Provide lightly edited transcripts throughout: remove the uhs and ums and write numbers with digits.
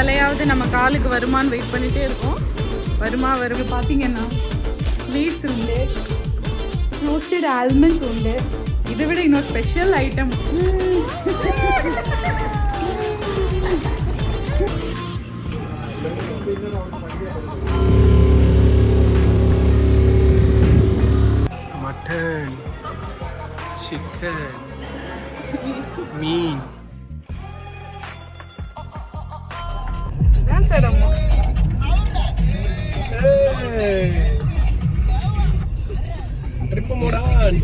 அலையாவது நம்ம காலுக்கு வருமானு வெயிட் பண்ணிட்டே இருக்கோம். வருமா வருது. பார்த்தீங்கன்னா லீஸ் உண்டு, ரோஸ்டட் ஆல்மண்ட்ஸ் உண்டு. இதை விட இன்னொரு ஸ்பெஷல் ஐட்டம் மட்டன், சிக்கன், மீன். Trip mode on.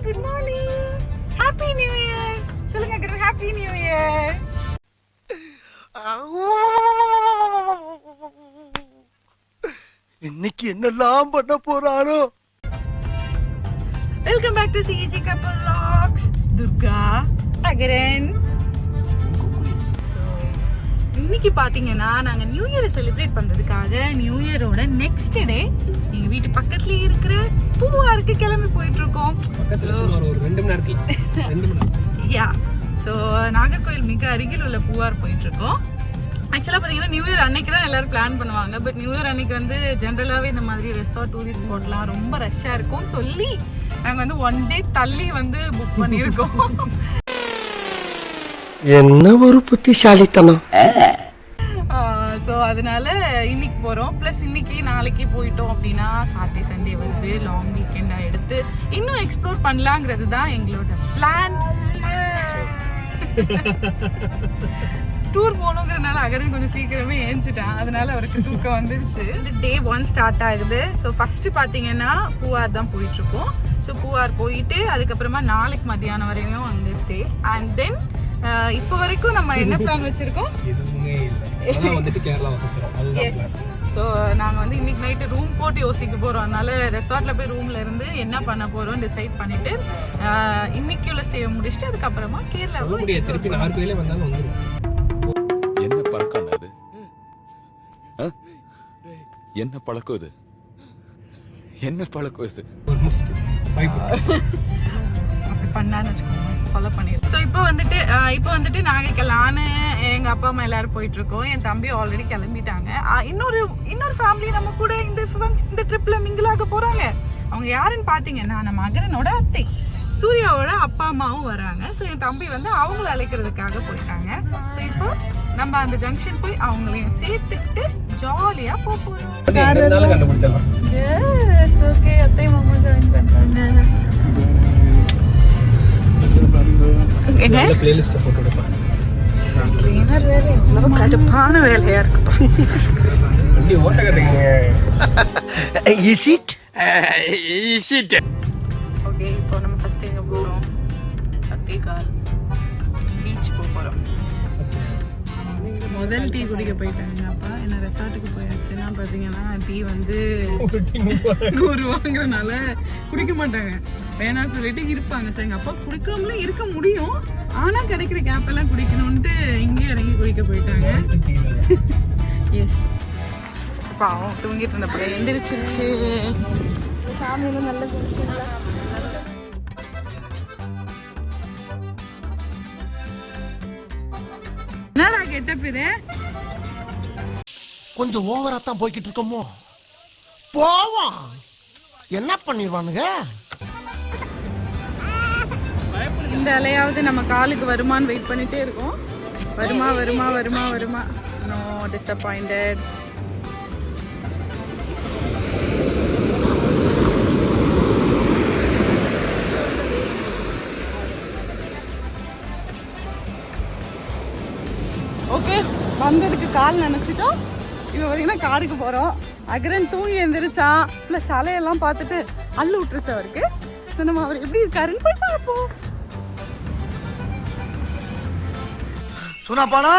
Good morning, happy new year. சொல்லுங்க குட் ஹாப்பி நியூ இயர். இன்னைக்கு என்னெல்லாம் பண்ண போறாரோ. Welcome back to CG Kappal vlogs. Durga, Agaran. இன்னைக்கு பாத்தீங்கன்னா நாங்க நியூ இயரை செலிப்ரேட் பண்றதுக்காக நியூ இயரோட நெக்ஸ்ட் டே எங்க வீட்டு பக்கத்துலயே இருக்கிற பூவாருக்கு கிளம்பி போயிட்டு இருக்கோம். யா, ஸோ நாகர்கோவில் மிக அருகில் உள்ள பூவார் போயிட்டு இருக்கோம். ஆக்சுவலாக பார்த்தீங்கன்னா நியூ இயர் அன்னைக்கு தான் எல்லாரும் பிளான் பண்ணுவாங்க. பட் நியூ இயர் அன்னைக்கு வந்து ஜென்ரலாகவே இந்த மாதிரி ரெசார்ட் டூரிஸ்ட் ஸ்பாட்லாம் ரொம்ப ரஷ்ஷாக இருக்கும்னு சொல்லி நாங்கள் வந்து 1 டே தள்ளி வந்து புக் பண்ணியிருக்கோம். என்ன ஒரு புத்திசாலித்தனம். ஸோ அதனால இன்னைக்கு போகிறோம். ப்ளஸ் இன்னைக்கு நாளைக்கு போயிட்டோம் அப்படின்னா சாட்டர்டே சண்டே வந்து லாங் வீக்கெண்டாக எடுத்து இன்னும் எக்ஸ்ப்ளோர் பண்ணலாங்கிறது தான் எங்களோட பிளான். டூர் போகணுங்கிறதுனால அகரன் கொஞ்சம் சீக்கிரமே ஏஞ்சிட்டான். அதனால அவருக்கு தூக்கம் வந்துருச்சு. டே 1 ஸ்டார்ட் ஆகுது. ஸோ ஃபர்ஸ்ட் பார்த்தீங்கன்னா பூவார் தான் போயிட்டு இருக்கோம். ஸோ பூவார் போயிட்டு அதுக்கப்புறமா நாளைக்கு மத்தியானம் வரையும் அங்கே ஸ்டே. அண்ட் தென் இப்போ வரைக்கும் நம்ம என்ன பிளான் வச்சிருக்கோம்? ஸோ நாங்கள் வந்து இன்னைக்கு நைட்டு ரூம் போட்டு யோசிக்க போகிறோம். அதனால ரெசார்ட்ல போய் ரூம்ல இருந்து என்ன பண்ண போறோம் டிசைட் பண்ணிட்டு இன்னைக்கு உள்ள ஸ்டே முடிச்சுட்டு அதுக்கப்புறமா கேரளாவில் திருப்பி நாகர்கோயிலே வந்தாலும் வந்துடும். என்ன பழக்கம் அது? என்ன பழக்கம் இது? என்ன பழக்கம் இது? அப்படி பண்ணான்னு வச்சுக்கோங்க, ஃபாலோ பண்ணிடுறோம். ஸோ இப்போ வந்துட்டு நாங்கள் நானு எங்கள் அப்பா அம்மா எல்லாரும் போயிட்டு இருக்கோம். என் தம்பி ஆல்ரெடி கிளம்பிட்டாங்க. இன்னொரு ஃபேமிலி நம்ம கூட இந்த ட்ரிப்ல மிங்கிளாக போறாங்க. அவங்க யாருன்னு பார்த்தீங்கன்னா நம்ம அகரனோட அத்தை சூர்யாவோட அப்பா அம்மாவும் வராங்க. ஸோ என் தம்பி வந்து அவங்கள அழைக்கிறதுக்காக போயிட்டாங்க. ஸோ இப்போ நம்ம அந்த ஜங்ஷன் போய் அவங்களையும் சேர்த்துக்கிட்டு ஜாலியா போறோம். ஓகே, அத்தை மாமா ஜாயின் பண்றாங்க. கடுப்பான வேலையா இருக்குப்பா. ஓகே, இப்போ நம்ம ஃபர்ஸ்ட் எங்க போறோம்? சத்தியகால் பீச் போறோம். முதல் டீ குடிக்க போயிட்டாங்க அப்பா. என்ன ரெசார்ட்டுக்கு போயாச்சுன்னா பார்த்தீங்கன்னா டீ வந்து 100 வாங்குறதுனால குடிக்க மாட்டாங்க, வேணாம் சொல்லிட்டு இருப்பாங்க. ஸோ எங்கள் அப்பா குடிக்காமலே இருக்க முடியும், ஆனால் கிடைக்கிற கேப்பெல்லாம் குடிக்கணும்ன்ட்டு இங்கே இறங்கி குடிக்க போயிட்டாங்க. எஸ், பாவம் தூங்கிட்டு இருந்தப்ப எந்திரிச்சிருச்சு. சாமியெல்லாம் நல்லா குடிச்சிங்களா? என்னடா கெட்டப் இது? கொஞ்சம் ஓவரா தான் போய்கிட்டு இருக்கோமோ. போவோம், என்ன பண்ணிடுவானுங்க? இந்த அலையாவது நம்ம காலுக்கு வருமானு வெயிட் பண்ணிட்டே இருக்கோம். வருமா வருமா வருமா வருமா? No, disappointed. ஓகே, வந்ததுக்கு கால் நினைச்சிட்டோம். இப்போ பார்த்தீங்கன்னா காருக்கு போகிறோம். அகரன் தூங்கி எழுந்திரிச்சான். ப்ளஸ் அலையெல்லாம் பார்த்துட்டு அள்ளு விட்டுருச்சு அவருக்கு. நம்ம அவர் எப்படி இருக்காருன்னு போய் பார்ப்போம். சுனாப்பானா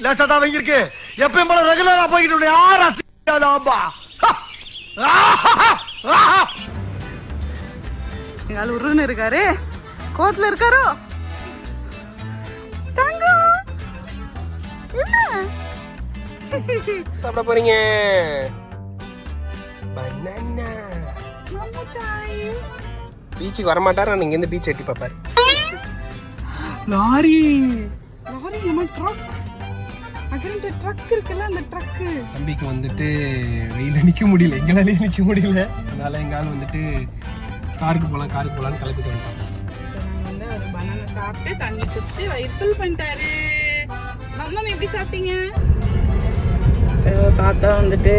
லேசா தான் வாங்கிருக்கு. எப்பயும் போல ரெகுலரா போய்கிட்டு யாராம்பா எங்கால உருன்னு இருக்காரு, கோத்துல இருக்காரோ. தங்கம் சாப்பிட போறீங்க? பனானா. பீச்சுக்கு வரமாட்டார், ஆனால் இங்கேருந்து பீச் எட்டி பார்ப்பார். லாரி லாரி நம்ம ட்ரக் அகரண்ட ட்ரக் இருக்குல்ல, அந்த ட்ரக்கு. தம்பிக்கு வந்துட்டு வெயிலில் நிற்க முடியல, எங்களாலேயும் நிற்க முடியல. அதனால் எங்காலும் வந்துட்டு காருக்கு போகலான்னு கிளப்பிட்டு வந்துட்டோம். நாங்கள் வந்து ஒரு பனானா சாப்பிட்டு தண்ணி குடிச்சு வயிறு ஃபில் பண்ணிட்டாரு. மம்மம் எப்படி சாப்பிட்டீங்க? தாத்தா வந்துட்டு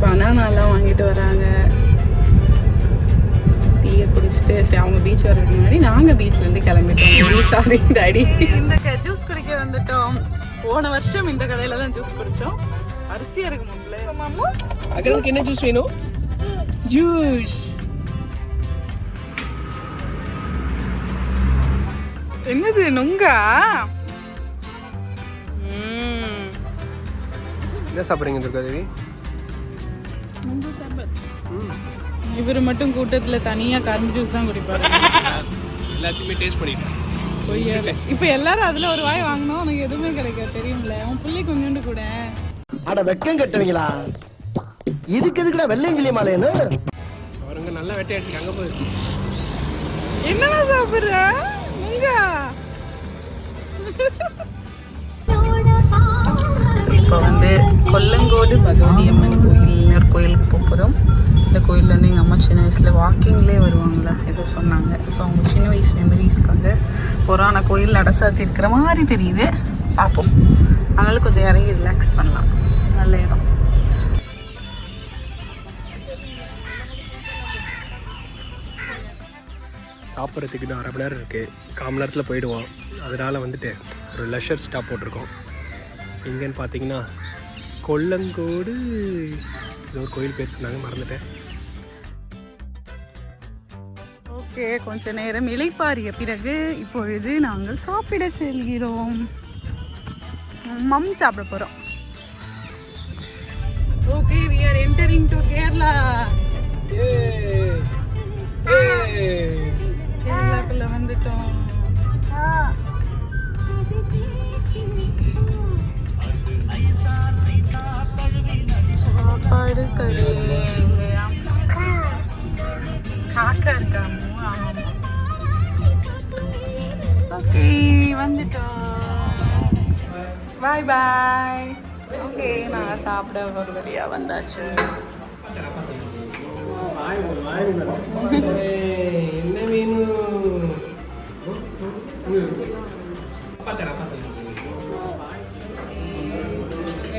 பனானாலாம் வாங்கிட்டு வராங்க. டீயை குடிச்சிட்டு சரி அவங்க பீச் வர்றதுக்கு முன்னாடி நாங்கள் பீச்லேருந்து கிளம்பிட்டோம். Sorry daddy. இந்த ஜூஸ் குடிக்க வந்துட்டோம். போன வருஷம் இந்த கடையில் தான் ஜூஸ் குடித்தோம். அரிசியாக இருக்கு மாப்பிள்ளை. மாமா அகரனுக்கு என்ன ஜூஸ் வேணும்? ஜூஸ். என்னது நுங்கா? என்ன சாப்பிட்றீங்க துர்காதேவி? இவர் மட்டும் கூட்டத்தில் தனியாக கரும்பு ஜூஸ் தான் குடிப்பாரு. எல்லாத்தையுமே டேஸ்ட் பண்ணிட்டேன். இப்போ எல்லாரும் அதில் ஒரு வாய் வாங்கினோம், உனக்கு எதுவுமே கிடைக்காது தெரியும்ல. உன் பிள்ளை கொஞ்சோண்டு கூட. அட வெக்கம் கட்டுவீங்களா? இதுக்கு எதுக்குடா வெள்ளையங்கிலி மாலைன்னு? அவருங்க நல்லா வேட்டையாடுச்சு. அங்கே போய் என்னடா சாப்பிட்ற? நுங்கா. இப்போ வந்து கொல்லங்கோடு பகவதி அம்மன் கோயில் இன்னொரு கோயிலுக்கு போகிறோம். இந்த கோயிலேருந்து எங்கள் அம்மா சின்ன வயசில் வாக்கிங்லேயே வருவாங்களா ஏதோ சொன்னாங்க. ஸோ அவங்க சின்ன வயசு மெமரிஸ்க்காக புராண கோயில் நடசாத்தி இருக்கிற மாதிரி தெரியுது. பார்ப்போம். அதனால கொஞ்சம் இறங்கி ரிலாக்ஸ் பண்ணலாம். நல்ல இடம். சாப்பிட்றதுக்கு இன்னும் 1/2 மணி நேரம் இருக்குது. 1/4 மணி நேரத்தில் போயிடுவோம். அதனால் வந்துட்டு ஒரு லெஷர் ஸ்டாப் போட்டிருக்கோம். எங்கேன்னு பார்த்தீங்கன்னா கொல்லங்கோடு ஏதோ ஒரு கோயில் பேர் சொன்னாங்க, மறந்துட்டேன். ஓகே, கொஞ்ச நேரம் இளைப்பாறிய பிறகு இப்பொழுது நாங்கள் சாப்பிட செல்கிறோம். மம் சாப்பிட போகிறோம். Okay, we are entering to Kerala. கேரளாக்குள்ள வந்துட்டோம். சாப்பாடு கடை எங்கயா? காக்கா இருக்காமோ? ஓகே, வந்துட்டோம். பாய் பாய். ஓகே, நாங்கள் சாப்பிட ஒரு வழியாக வந்தாச்சு. என்ன வேணும்?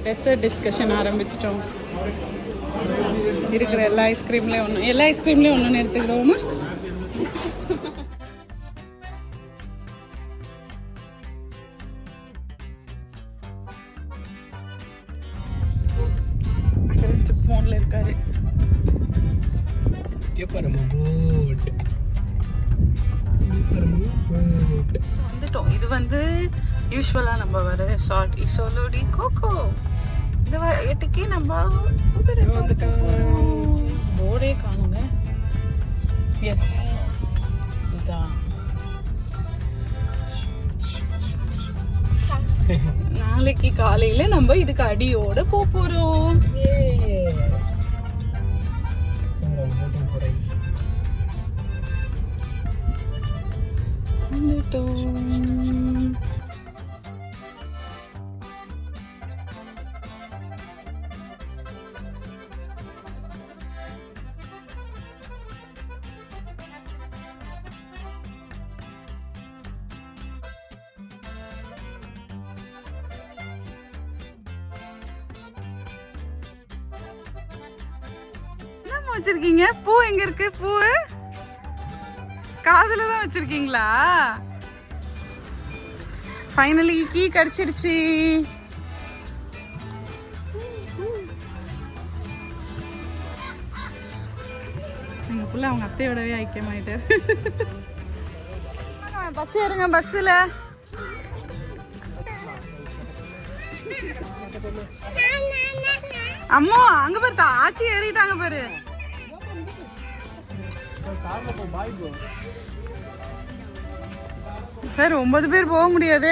டெசர்ட் டிஸ்கஷன் ஆரம்பிச்சிட்டோம். இருக்கிற எல்லா ஐஸ்கிரீம்லேயும் ஒன்று எடுத்துக்கிடுவோமா? ஃபோனில் இருக்காரு. வந்துட்டோம். இது வந்து யூஸ்வலாக நம்ம வர ரெசார்ட் இசோலோடி கோகோ. இந்த ஏட்டுக்கே நம்ம போர்டே காணுங்க. எஸ், இதுதான். நாளைக்கு காலையில் நம்ம இதுக்கு அடியோட போகிறோம். என்ன வச்சிருக்கீங்க? பூ எங்க இருக்கு? பூ காதுல தான் வச்சிருக்கீங்களா? ஃபைனலி கீ கிடைச்சிடுச்சு. எங்க புள்ள அவங்க அத்தையோடவே ஐக்கியமாயிட்டாரு. பஸ் ஏறுங்க. பஸ்ஸில் அம்மா அங்க பாரு, ஆச்சி ஏறிட்டாங்க பாரு. சார் 9 பேர் போக முடியாது.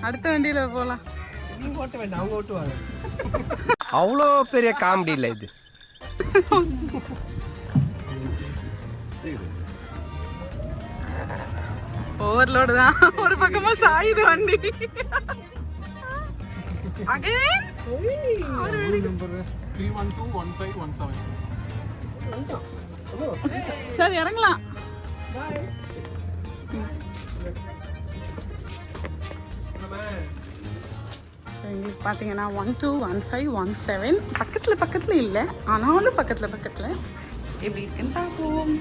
அடுத்த வண்டியில போலாம். நீங்க ஓட்ட வேண்டாம், அவங்க ஓட்டுவாங்க. அவ்வளோ பெரிய காமெடி இல்லை இது. ஓவர்லோடு தான். ஒரு பக்கமா சாயுது வண்டி. அகைன் சார் இறங்கலாம். பார்த்தீங்கன்னா 121517 பக்கத்தில் இல்லை, ஆனாலும் பக்கத்தில் எப்படி இருக்குன்னு பார்ப்போம்.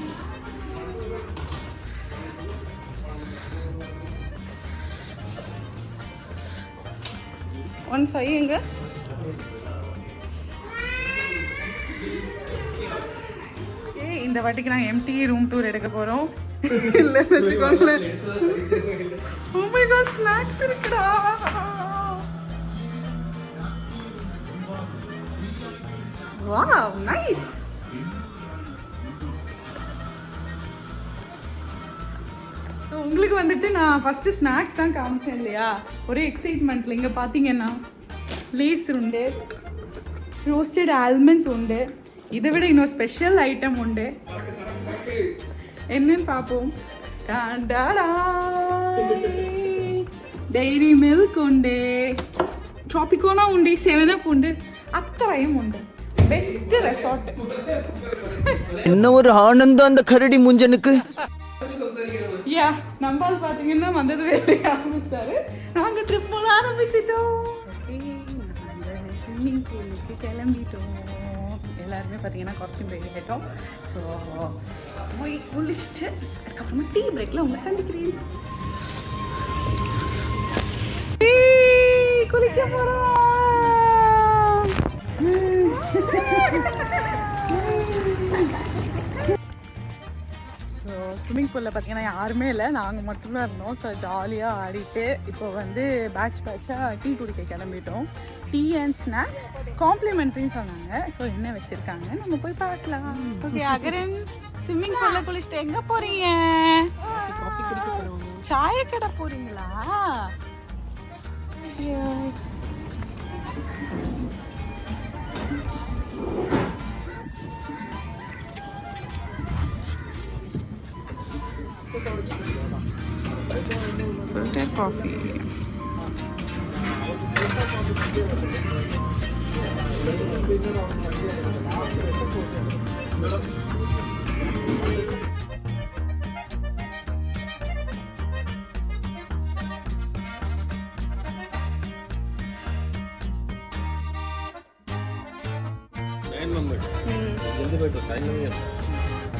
எங்க இந்த வாட்டிக்கு நான் எம்டி ரூம் டூர் எடுக்க போறோம். இல்லைன்னு வச்சுக்கோங்களேன். Oh my god, snacks இருக்குடா. Wow, nice. உங்களுக்கு வந்துட்டு நான் ஃபர்ஸ்ட் ஸ்நாக்ஸ் தான் காமிச்சேன் இல்லையா, ஒரே எக்ஸைட்மெண்ட்ல. இங்க பாத்தீங்கன்னா லேஸ் உண்டு, ரோஸ்டட் ஆல்மண்ட்ஸ் உண்டு, இதை விட இன்னொரு ஸ்பெஷல் ஐட்டம் உண்டு. என்னன்னு பார்ப்போம். ഡയറി മിൽക്ക് ഉണ്ട്, ട്രോപ്പിക്കോണ ഉണ്ട്, 7up ഉണ്ട്, അത്രയും ഉണ്ട്. Best resort. என்ன ஒரு ஆனந்தம் அந்த கரடி முஞ்சனுக்கு. யா நம்பால் பாத்தீங்கன்னா வந்தது வேலை ஆரம்பிச்சிட்டாரு. நாங்க ட்ரிப் போல ஆரம்பிச்சிட்டோம். ஸ்விம்மிங் பூலுக்கு கிளம்பிட்டோம். எல்லாருமே பார்த்தீங்கன்னா காஸ்டியூம் ரெடி ஆகிட்டோம். ஸோ போய் குளிச்சுட்டு அதுக்கப்புறமா டீ பிரேக்கில் உங்களை சந்திக்கிறேன். குளிக்க போகிறோம். ஸோ ஸ்விம்மிங் பூலில் பார்த்தீங்கன்னா யாருமே இல்லை, நாங்கள் மட்டும்தான் இருந்தோம். ஸோ ஜாலியாக ஆடிட்டு இப்போ வந்து பேட்சாக டீ குடிக்க கிளம்பிட்டோம். டீ அண்ட் ஸ்நாக்ஸ் காம்ப்ளிமெண்ட்ரின்னு சொன்னாங்க. ஸோ என்ன வச்சுருக்காங்க நம்ம போய் பார்க்கலாம். ஓகே அகரன், ஸ்விம்மிங் பூலில் குளிச்சுட்டு எங்கே போகிறீங்க? காஃபி குடிக்க போகிறோம். சாய கடை போகிறீங்களா? Filter coffee.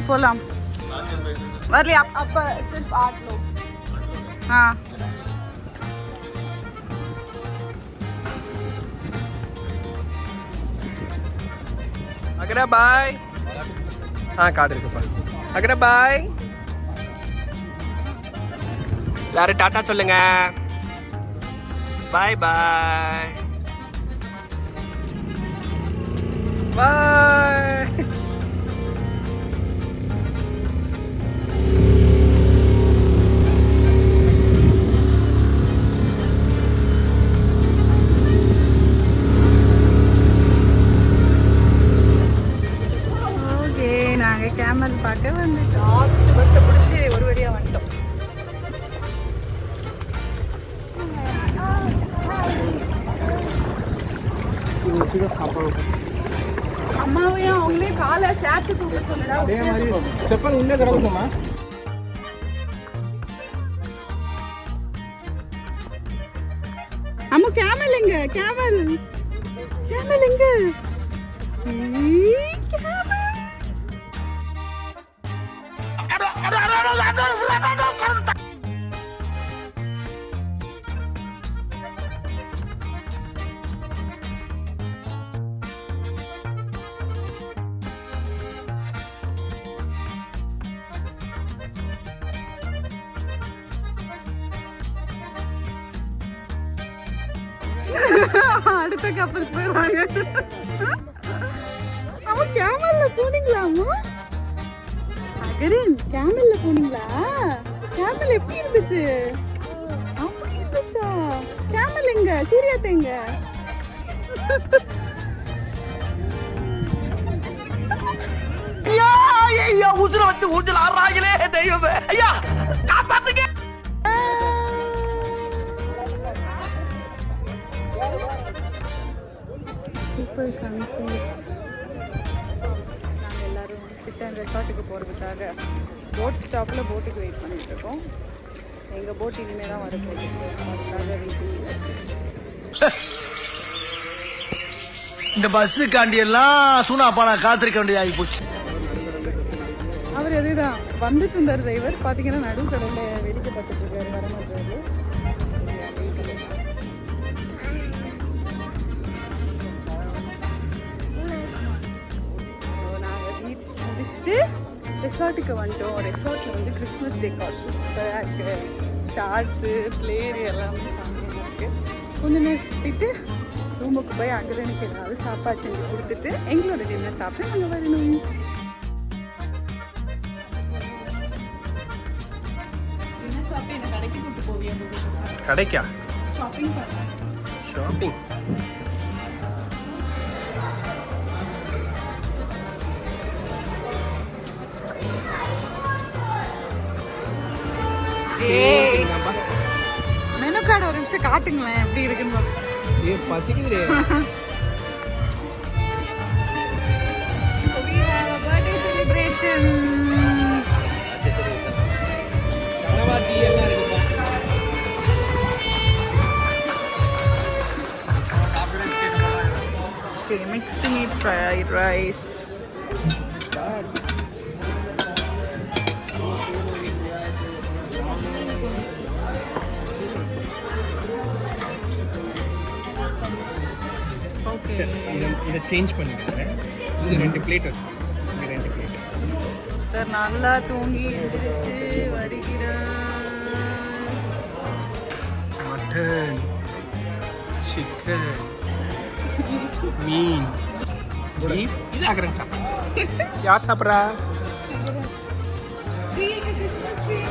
போலாம் வரலையா? அப்ப सिर्फ 8 लोग. हाँ அகரா பாய். கார்டு இருக்குப்பா. அகரா பாய். எல்லாரும் டாட்டா சொல்லுங்க. பாய் பாய் பாய். கேமல் பார்க்க வந்து லாஸ்ட் பஸ்ஸை பிடிச்சி ஒரு வழியாக வந்துட்டோம். அம்மாவையும் அவங்களே காலை சேர்த்து தூக்க சொல்லுடா. அதே மாதிரி செப்பல் உள்ளே கிடக்குமா? அம்மா கேமல் எங்க? கேமல் எங்க? அடுத்த கப்பல் போயிருவாங்க. அம்மா கேமல்ல போனீங்களா? அம்மா அகரின் கேமல்ல போனீங்களா? கேமல் எப்படி இருந்துச்சு? அப்படி இருந்துச்சா? கேமல் எங்க? சூர்யாத்த எங்க? ஐயா உசுர வச்சு ஊஞ்சல் ஆடுறாங்களே தெய்வமே. ஐயா காப்பாத்துங்க. Super sunset. நாங்கள் எல்லோரும் பிட்டன் ரெசார்ட்டுக்கு போகிறதுக்காக போட் ஸ்டாப்பில் போட்டுக்கு வெயிட் பண்ணிட்டு இருக்கோம். எங்கள் போட் இனிமேல் தான் வரப்போகுது, அதுக்காக வெயிட்டிங். இந்த பஸ்ஸுக்காண்டி எல்லாம் சூனாப்பா நான் காத்திருக்க வேண்டியது ஆகி போச்சு. அவர் எதுதான் வந்துட்டு இருந்தார் டிரைவர், பார்த்தீங்கன்னா நடுக்கடலில் வேடிக்கை பார்த்துட்டு இருக்காரு, வர மாட்டாரு. நாங்கள் பீச் முடிச்சுட்டு ரெசார்ட்டுக்கு வந்துட்டோம். ரெசார்ட்டில் வந்து கிறிஸ்மஸ் டெக்கார் சூப்பராக இருக்குது. ஸ்டார்ஸு, பிளேயர் எல்லாமே சாமியாக இருக்குது. கொஞ்சம் நேரம் சுற்றிட்டு ரூமுக்கு போய் அங்கே எனக்கு ஏதாவது சாப்பாடு செஞ்சு கொடுத்துட்டு எங்களோட டின்னர் சாப்பிட்டு நாங்கள் வரணும். டின்னர் சாப்பிட்டு என்ன கடைக்கு கூட்டு போவியா? கடைக்கா? ஷாப்பிங் பண்ணேன். ஷாப்பிங் மெனு கார்டு ஒரு நிமிஷம் காட்டுங்களேன் எப்படி இருக்குன்னு. பசிக்குது. We have a birthday celebration. Okay, mixed meat fried rice. இதை சேஞ்ச் பண்ணிக்கிறேன். இது 2 பிளேட் வச்சுக்கோங்க. இது 2 பிளேட். சார் நல்லா தூங்கி எழுந்திரிச்சு வருகிறார். மட்டன், சிக்கன், மீன், பீஃப். இது ஆகிறேன் சாப்பிட்றேன். யார் சாப்பிட்றா? Christmas tree.